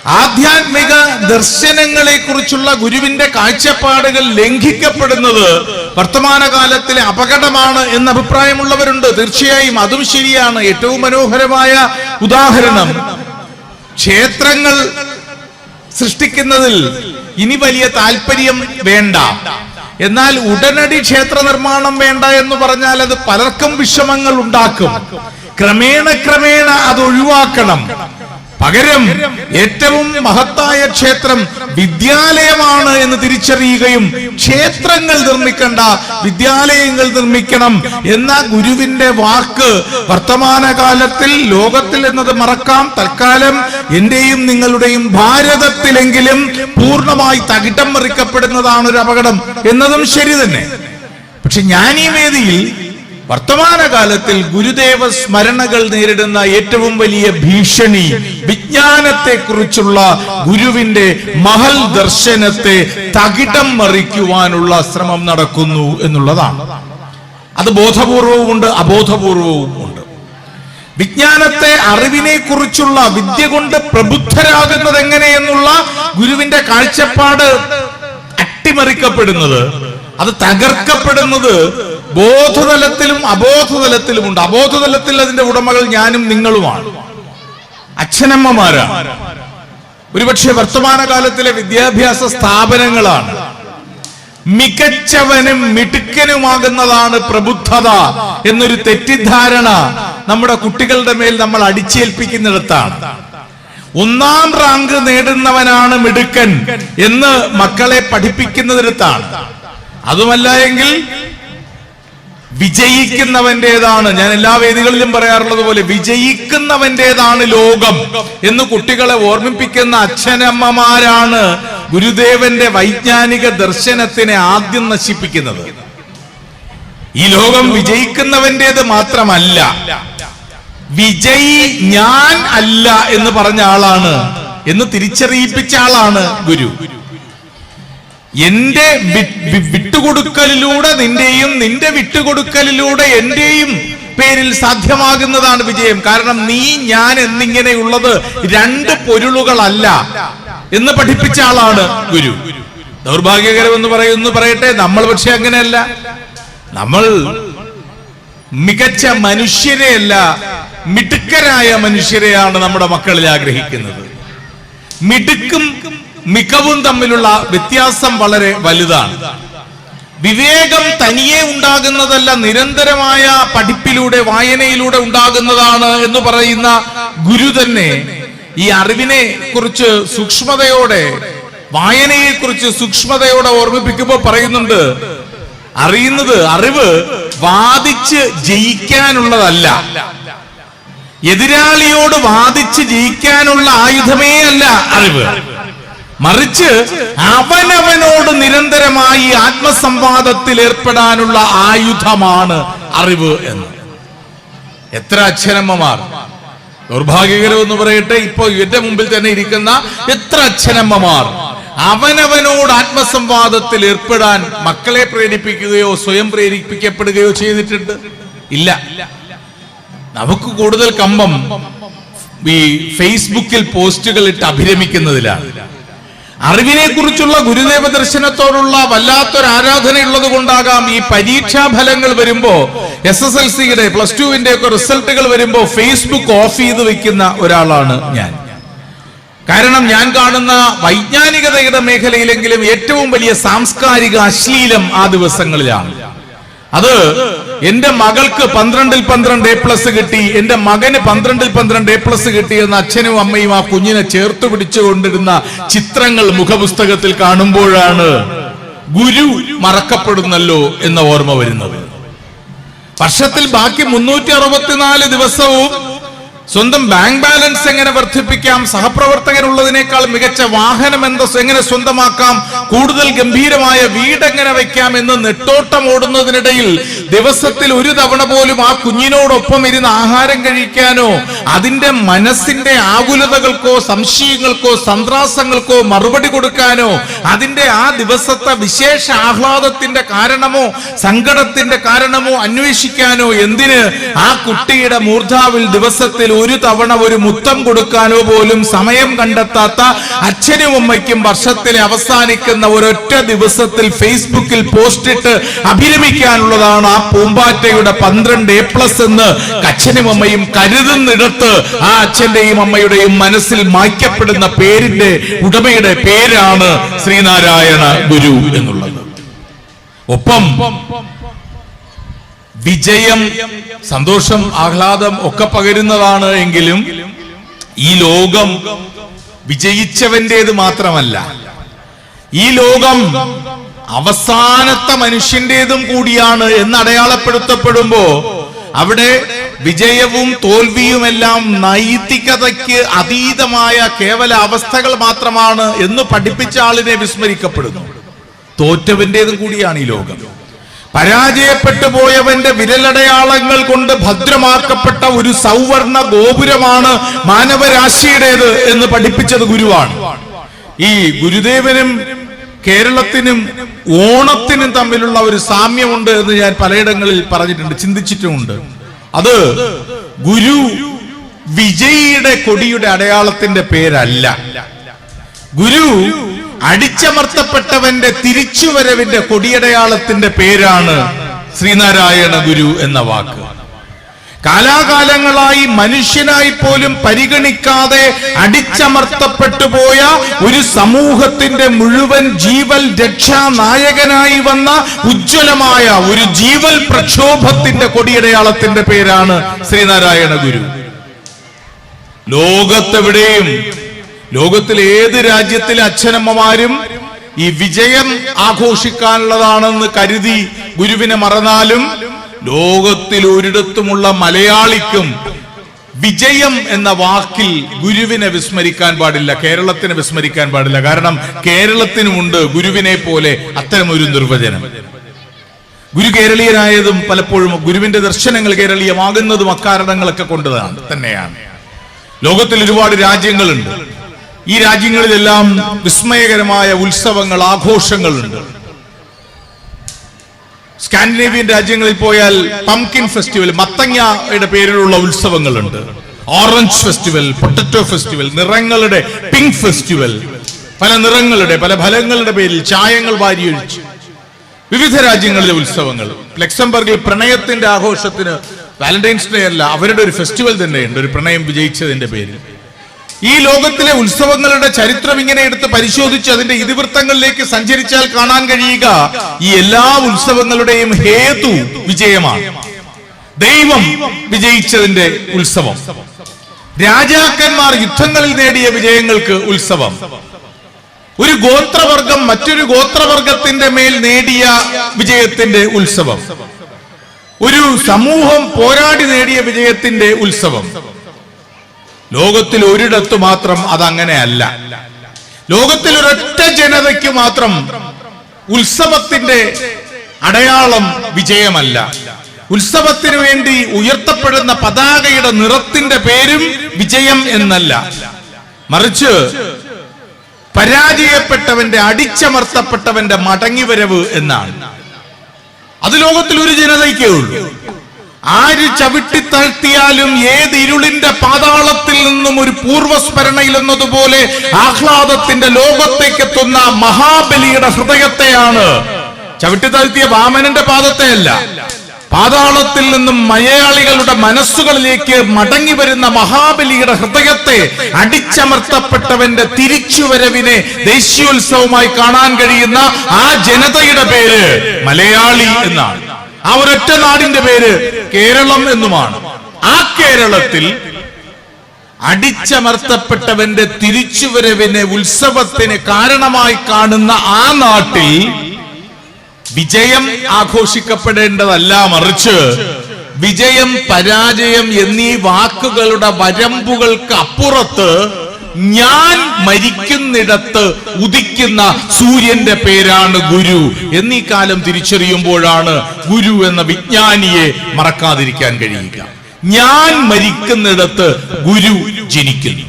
ആധ്യാത്മിക ദർശനങ്ങളെ കുറിച്ചുള്ള ഗുരുവിന്റെ കാഴ്ചപ്പാടുകൾ ലംഘിക്കപ്പെടുന്നത് വർത്തമാനകാലത്തിലെ അപകടമാണ് എന്ന അഭിപ്രായമുള്ളവരുണ്ട്. തീർച്ചയായും അതും ശരിയാണ്. ഏറ്റവും മനോഹരമായ ഉദാഹരണം, ക്ഷേത്രങ്ങൾ സൃഷ്ടിക്കുന്നതിൽ ഇനി വലിയ താല്പര്യം വേണ്ട, എന്നാൽ ഉടനടി ക്ഷേത്ര നിർമ്മാണം വേണ്ട എന്ന് പറഞ്ഞാൽ അത് പലർക്കും വിഷമങ്ങൾ ഉണ്ടാക്കും. ക്രമേണ അത് ഒഴിവാക്കണം. പകരം ഏറ്റവും മഹത്തായ ക്ഷേത്രം വിദ്യാലയമാണ് എന്ന് തിരിച്ചറിയുകയും ക്ഷേത്രങ്ങൾ നിർമ്മിക്കണ്ട, വിദ്യാലയങ്ങൾ നിർമ്മിക്കണം എന്ന ഗുരുവിന്റെ വാക്ക് വർത്തമാനകാലത്തിൽ ലോകത്തിൽ എന്നത് മറക്കാം. തൽക്കാലം എന്റെയും നിങ്ങളുടെയും ഭാരതത്തിലെങ്കിലും പൂർണ്ണമായി തകിടം മറിക്കപ്പെടുന്നതാണ് ഒരു അപകടം എന്നതും ശരി തന്നെ. പക്ഷെ ഞാൻ ഈ വേദിയിൽ വർത്തമാനകാലത്തിൽ ഗുരുദേവ സ്മരണകൾ നേരിടുന്ന ഏറ്റവും വലിയ ഭീഷണി വിജ്ഞാനത്തെ കുറിച്ചുള്ള ഗുരുവിന്റെ മഹൽ ദർശനത്തെ തകിടം മറിക്കുവാനുള്ള ശ്രമം നടക്കുന്നു എന്നുള്ളതാണ്. അത് ബോധപൂർവവും ഉണ്ട്, അബോധപൂർവവും ഉണ്ട്. വിജ്ഞാനത്തെ, അറിവിനെ കുറിച്ചുള്ള വിദ്യ കൊണ്ട് പ്രബുദ്ധരാകുന്നത് എങ്ങനെയെന്നുള്ള ഗുരുവിന്റെ കാഴ്ചപ്പാട് അട്ടിമറിക്കപ്പെടുന്നത്, അത് തകർക്കപ്പെടുന്നത് ബോധതലത്തിലും അബോധതലത്തിലുമുണ്ട്. അബോധതലത്തിൽ അതിന്റെ ഉടമകൾ ഞാനും നിങ്ങളുമാണ്, അച്ഛനമ്മമാരാണ്, ഒരുപക്ഷെ വർത്തമാനകാലത്തിലെ വിദ്യാഭ്യാസ സ്ഥാപനങ്ങളാണ്. മികച്ചവനും മിടുക്കനുമാകുന്നതാണ് പ്രബുദ്ധത എന്നൊരു തെറ്റിദ്ധാരണ നമ്മുടെ കുട്ടികളുടെ മേൽ നമ്മൾ അടിച്ചേൽപ്പിക്കുന്നിടത്താണ്. ഒന്നാം റാങ്ക് നേടുന്നവനാണ് മിടുക്കൻ എന്ന് മക്കളെ പഠിപ്പിക്കുന്നിടത്താണ്. അതുമല്ല എങ്കിൽ വിജയിക്കുന്നവന്റേതാണ്, ഞാൻ എല്ലാ വേദികളിലും പറയാറുള്ളത് പോലെ വിജയിക്കുന്നവന്റേതാണ് ലോകം എന്ന് കുട്ടികളെ ഓർമ്മിപ്പിക്കുന്ന അച്ഛനമ്മമാരാണ് ഗുരുദേവന്റെ വൈജ്ഞാനിക ദർശനത്തിനെ ആദ്യം നശിപ്പിക്കുന്നത്. ഈ ലോകം വിജയിക്കുന്നവന്റേത് മാത്രമല്ല, വിജയി ഞാൻ അല്ല എന്ന് പറഞ്ഞ ആളാണ്, എന്ന് തിരിച്ചറിയിപ്പിച്ച ആളാണ് ഗുരു. എന്റെ വിട്ടുകൊടുക്കലിലൂടെ നിന്റെയും, നിന്റെ വിട്ടുകൊടുക്കലിലൂടെ എന്റെയും പേരിൽ സാധ്യമാകുന്നതാണ് വിജയം. കാരണം നീ ഞാൻ എന്നിങ്ങനെയുള്ളത് രണ്ട് പൊരുളുകളല്ല എന്ന് പഠിപ്പിച്ച ആളാണ് ഗുരു. ദൗർഭാഗ്യകരമെന്ന് പറയട്ടെ, നമ്മൾ പക്ഷെ അങ്ങനെയല്ല. നമ്മൾ മികച്ച മനുഷ്യരെയല്ല, മിടുക്കരായ മനുഷ്യരെയാണ് നമ്മുടെ മക്കളിൽ ആഗ്രഹിക്കുന്നത്. മിടുക്കും മികവും തമ്മിലുള്ള വ്യത്യാസം വളരെ വലുതാണ്. വിവേകം തനിയെ ഉണ്ടാകുന്നതല്ല, നിരന്തരമായ പഠിപ്പിലൂടെ, വായനയിലൂടെ ഉണ്ടാകുന്നതാണ് എന്ന് പറയുന്ന ഗുരു തന്നെ ഈ അറിവിനെ കുറിച്ച് സൂക്ഷ്മതയോടെ, വായനയെ കുറിച്ച് സൂക്ഷ്മതയോടെ ഓർമ്മിപ്പിക്കുമ്പോൾ പറയുന്നുണ്ട്, അറിവ് വാദിച്ച് ജയിക്കാനുള്ളതല്ല, എതിരാളിയോട് വാദിച്ച് ജയിക്കാനുള്ള ആയുധമേ അല്ല അറിവ്, മറിച്ച് അവനവനോട് നിരന്തരമായി ആത്മസംവാദത്തിൽ ഏർപ്പെടാനുള്ള ആയുധമാണ് അറിവ് എന്ന്. എത്ര അച്ഛനമ്മമാർ, ദൗർഭാഗ്യകരമെന്ന് പറയട്ടെ, ഇപ്പോ എന്റെ മുമ്പിൽ തന്നെ ഇരിക്കുന്ന എത്ര അച്ഛനമ്മമാർ അവനവനോട് ആത്മസംവാദത്തിൽ ഏർപ്പെടാൻ മക്കളെ പ്രേരിപ്പിക്കുകയോ സ്വയം പ്രേരിപ്പിക്കപ്പെടുകയോ ചെയ്തിട്ടുണ്ട്? ഇല്ല. നമുക്ക് കൂടുതൽ കമ്പം ഈ ഫേസ്ബുക്കിൽ പോസ്റ്റുകൾ ഇട്ട് അഭിരമിക്കുന്നതിലാണ്. അറിവിനെ കുറിച്ചുള്ള ഗുരുദേവ ദർശനത്തോടുള്ള വല്ലാത്തൊരു ആരാധനയുള്ളത് കൊണ്ടാകാം ഈ പരീക്ഷാ ഫലങ്ങൾ വരുമ്പോ, SSLCയുടെ +2വിന്റെ ഒക്കെ റിസൾട്ടുകൾ വരുമ്പോ ഫേസ്ബുക്ക് ഓഫ് ചെയ്ത് വെക്കുന്ന ഒരാളാണ് ഞാൻ. കാരണം ഞാൻ കാണുന്ന വൈജ്ഞാനികതയുടെ മേഖലയിലെങ്കിലും ഏറ്റവും വലിയ സാംസ്കാരിക അശ്ലീലം ആ ദിവസങ്ങളിലാണ്. അത് എന്റെ മകൾക്ക് 12ൽ 12 A+ കിട്ടി, എന്റെ മകന് 12ൽ 12 A+ കിട്ടി എന്ന് അച്ഛനും അമ്മയും ആ കുഞ്ഞിനെ ചേർത്ത് പിടിച്ചുകൊണ്ടിരുന്ന ചിത്രങ്ങൾ മുഖപുസ്തകത്തിൽ കാണുമ്പോഴാണ് ഗുരു മറക്കപ്പെടുന്നല്ലോ എന്ന ഓർമ്മ വരുന്നത്. വർഷത്തിൽ ബാക്കി 364 ദിവസവും സ്വന്തം ബാങ്ക് ബാലൻസ് എങ്ങനെ വർദ്ധിപ്പിക്കാം, സഹപ്രവർത്തകനുള്ളതിനേക്കാൾ മികച്ച വാഹനം എങ്ങനെ സ്വന്തമാക്കാം, കൂടുതൽ ഗംഭീരമായ വീട് എങ്ങനെ വയ്ക്കാം എന്ന് നെട്ടോട്ടം ഓടുന്നതിനിടയിൽ ദിവസത്തിൽ ഒരു തവണ പോലും ആ കുഞ്ഞിനോടൊപ്പം ഇരുന്ന് ആഹാരം കഴിക്കാനോ അതിന്റെ മനസ്സിന്റെ ആകുലതകൾക്കോ സംശയങ്ങൾക്കോ സന്ത്രാസങ്ങൾക്കോ മറുപടി കൊടുക്കാനോ അതിന്റെ ആ ദിവസത്തെ വിശേഷ ആഹ്ലാദത്തിന്റെ കാരണമോ സങ്കടത്തിന്റെ കാരണമോ അന്വേഷിക്കാനോ എന്തിന് ആ കുട്ടിയുടെ മൂർധാവിൽ ദിവസത്തിൽ ഒരു തവണ ഒരു മുത്തം കൊടുക്കാനോ പോലും സമയം കണ്ടെത്താത്ത അച്ഛനും അമ്മയ്ക്കും വർഷത്തിലെ അവസാനിക്കുന്ന ഒരൊറ്റ ദിവസത്തിൽ ഫേസ്ബുക്കിൽ പോസ്റ്റിട്ട് അഭിരമിക്കാനുള്ളതാണ് ആ പൂമ്പാറ്റയുടെ 12A+ എന്ന് അച്ഛനും അമ്മയും കരുതുന്നിടത്ത് ആ അച്ഛന്റെയും അമ്മയുടെയും മനസ്സിൽ മായ്ക്കപ്പെടുന്ന പേരിന്റെ ഉടമയുടെ പേരാണ് ശ്രീനാരായണ ഗുരു എന്നുള്ളത്. ഒപ്പം വിജയം, സന്തോഷം, ആഹ്ലാദം ഒക്കെ പകരുന്നതാണ് എങ്കിലും ഈ ലോകം വിജയിച്ചവന്റേത് മാത്രമല്ല, ഈ ലോകം അവസാനത്തെ മനുഷ്യന്റേതും കൂടിയാണ് എന്ന് അടയാളപ്പെടുത്തപ്പെടുമ്പോ അവിടെ വിജയവും തോൽവിയുമെല്ലാം നൈതികതയ്ക്ക് അതീതമായ കേവല അവസ്ഥകൾ മാത്രമാണ് എന്ന് പഠിപ്പിച്ച ആളിനെ വിസ്മരിക്കപ്പെടുന്നു. തോറ്റവന്റേതും കൂടിയാണ് ഈ ലോകം. പരാജയപ്പെട്ടു പോയവന്റെ വിരലടയാളങ്ങൾ കൊണ്ട് ഭദ്രമാക്കപ്പെട്ട ഒരു സൗവർണ ഗോപുരമാണ് മാനവരാശിയുടേത് എന്ന് പഠിപ്പിച്ചത് ഗുരുവാണ്. ഈ ഗുരുദേവനും കേരളത്തിനും ഓണത്തിനും തമ്മിലുള്ള ഒരു സാമ്യമുണ്ട് എന്ന് ഞാൻ പലയിടങ്ങളിൽ പറഞ്ഞിട്ടുണ്ട്, ചിന്തിച്ചിട്ടുമുണ്ട്. അത് ഗുരു വിജയിയുടെ കൊടിയുടെ അടയാളത്തിന്റെ പേരല്ല. ഗുരു അടിച്ചമർത്തപ്പെട്ടവന്റെ തിരിച്ചുവരവിന്റെ കൊടിയടയാളത്തിന്റെ പേരാണ് ശ്രീനാരായണ ഗുരു എന്ന വാക്ക്. കാലാകാലങ്ങളായി മനുഷ്യനായി പോലും പരിഗണിക്കാതെ അടിച്ചമർത്തപ്പെട്ടു പോയ ഒരു സമൂഹത്തിന്റെ മുഴുവൻ ജീവൽ രക്ഷാ നായകനായി വന്ന ഉജ്ജ്വലമായ ഒരു ജീവൽ പ്രക്ഷോഭത്തിന്റെ കൊടിയടയാളത്തിന്റെ പേരാണ് ശ്രീനാരായണ ഗുരു. ലോകത്തെവിടെയും, ലോകത്തിലെ ഏത് രാജ്യത്തിലെ അച്ഛനമ്മമാരും ഈ വിജയം ആഘോഷിക്കാനുള്ളതാണെന്ന് കരുതി ഗുരുവിനെ മറന്നാലും ലോകത്തിൽ ഒരിടത്തുമുള്ള മലയാളിക്കും വിജയം എന്ന വാക്കിൽ ഗുരുവിനെ വിസ്മരിക്കാൻ പാടില്ല, കേരളത്തിനെ വിസ്മരിക്കാൻ പാടില്ല. കാരണം കേരളത്തിനുമുണ്ട് ഗുരുവിനെ പോലെ അത്തരമൊരു നിർവചനം. ഗുരു കേരളീയനായതും പലപ്പോഴും ഗുരുവിന്റെ ദർശനങ്ങൾ കേരളീയമാകുന്നതും അക്കാരണങ്ങളൊക്കെ കൊണ്ട് തന്നെയാണ്. ലോകത്തിൽ ഒരുപാട് രാജ്യങ്ങളുണ്ട്. ഈ രാജ്യങ്ങളിലെല്ലാം വിസ്മയകരമായ ഉത്സവങ്ങൾ, ആഘോഷങ്ങളുണ്ട്. സ്കാൻഡിനേവിയൻ രാജ്യങ്ങളിൽ പോയാൽ പംകിൻ ഫെസ്റ്റിവൽ, മത്തങ്ങയുടെ പേരിലുള്ള ഉത്സവങ്ങളുണ്ട്. ഓറഞ്ച് ഫെസ്റ്റിവൽ, പൊട്ടറ്റോ ഫെസ്റ്റിവൽ, നിറങ്ങളുടെ പിങ്ക് ഫെസ്റ്റിവൽ, പല നിറങ്ങളുടെ പല ഫലങ്ങളുടെ പേരിൽ ചായങ്ങൾ വാരിയൊഴിച്ച് വിവിധ രാജ്യങ്ങളിലെ ഉത്സവങ്ങൾ. ലക്സംബർഗിൽ പ്രണയത്തിന്റെ ആഘോഷത്തിന് വാലന്റൈൻസ് ഡേ അല്ല, അവരുടെ ഒരു ഫെസ്റ്റിവൽ തന്നെയുണ്ട്, ഒരു പ്രണയം വിജയിച്ചതിന്റെ പേരിൽ. ഈ ലോകത്തിലെ ഉത്സവങ്ങളുടെ ചരിത്രം ഇങ്ങനെ എടുത്ത് പരിശോധിച്ച് അതിന്റെ ഇതിവൃത്തങ്ങളിലേക്ക് സഞ്ചരിച്ചാൽ കാണാൻ കഴിയുക ഈ എല്ലാ ഉത്സവങ്ങളുടെയും ഹേതു വിജയമാണ്. ദൈവം വിജയിച്ചതിന്റെ ഉത്സവം, രാജാക്കന്മാർ യുദ്ധങ്ങളിൽ നേടിയ വിജയങ്ങൾക്ക് ഉത്സവം, ഒരു ഗോത്രവർഗം മറ്റൊരു ഗോത്രവർഗത്തിന്റെ മേൽ നേടിയ വിജയത്തിന്റെ ഉത്സവം, ഒരു സമൂഹം പോരാടി നേടിയ വിജയത്തിന്റെ ഉത്സവം. ലോകത്തിൽ ഒരിടത്തു മാത്രം അതങ്ങനെയല്ല. ലോകത്തിൽ ഒരൊറ്റ ജനതയ്ക്ക് മാത്രം ഉത്സവത്തിന്റെ അടയാളം വിജയമല്ല. ഉത്സവത്തിനു വേണ്ടി ഉയർത്തപ്പെടുന്ന പതാകയുടെ നിറത്തിന്റെ പേരും വിജയം എന്നല്ല, മറിച്ച് പരാജയപ്പെട്ടവന്റെ, അടിച്ചമർത്തപ്പെട്ടവന്റെ മടങ്ങിവരവ് എന്നാണ്. അത് ലോകത്തിൽ ഒരു ജനതയ്ക്കേ ഉള്ളൂ. ആര് ചവിട്ടിത്താഴ്ത്തിയാലും ഏത് ഇരുളിന്റെ പാതാളത്തിൽ നിന്നും ഒരു പൂർവസ്മരണയിൽ എന്നതുപോലെ ആഹ്ലാദത്തിന്റെ ലോകത്തേക്ക് എത്തുന്ന മഹാബലിയുടെ ഹൃദയത്തെയാണ്, ചവിട്ടിത്താഴ്ത്തിയ വാമനന്റെ പാദത്തെയല്ല, പാതാളത്തിൽ നിന്നും മലയാളികളുടെ മനസ്സുകളിലേക്ക് മടങ്ങി വരുന്ന മഹാബലിയുടെ ഹൃദയത്തെ, അടിച്ചമർത്തപ്പെട്ടവന്റെ തിരിച്ചുവരവിനെ ദേശീയോത്സവമായി കാണാൻ കഴിയുന്ന ആ ജനതയുടെ പേര് മലയാളി എന്നാണ്. ആ ഒരൊറ്റ നാടിന്റെ പേര് കേരളം എന്നുമാണ്. ആ കേരളത്തിൽ അടിച്ചമർത്തപ്പെട്ടവന്റെ തിരിച്ചുവരവിനെ, ഉത്സവത്തിന് കാരണമായി കാണുന്ന ആ നാട്ടിൽ വിജയം ആഘോഷിക്കപ്പെടേണ്ടതല്ല, മറിച്ച് വിജയം, പരാജയം എന്നീ വാക്കുകളുടെ വരമ്പുകൾക്ക് അപ്പുറത്ത് ഞാൻ മരിക്കുന്നിടത്ത് ഉദിക്കുന്ന സൂര്യന്റെ പേരാണ് ഗുരു എന്നീ കാലം തിരിച്ചറിയുമ്പോഴാണ് ഗുരു എന്ന വിജ്ഞാനിയെ മറക്കാതിരിക്കാൻ കഴിയുക. ഞാൻ മരിക്കുന്നിടത്ത് ഗുരു ജനിക്കുന്നു.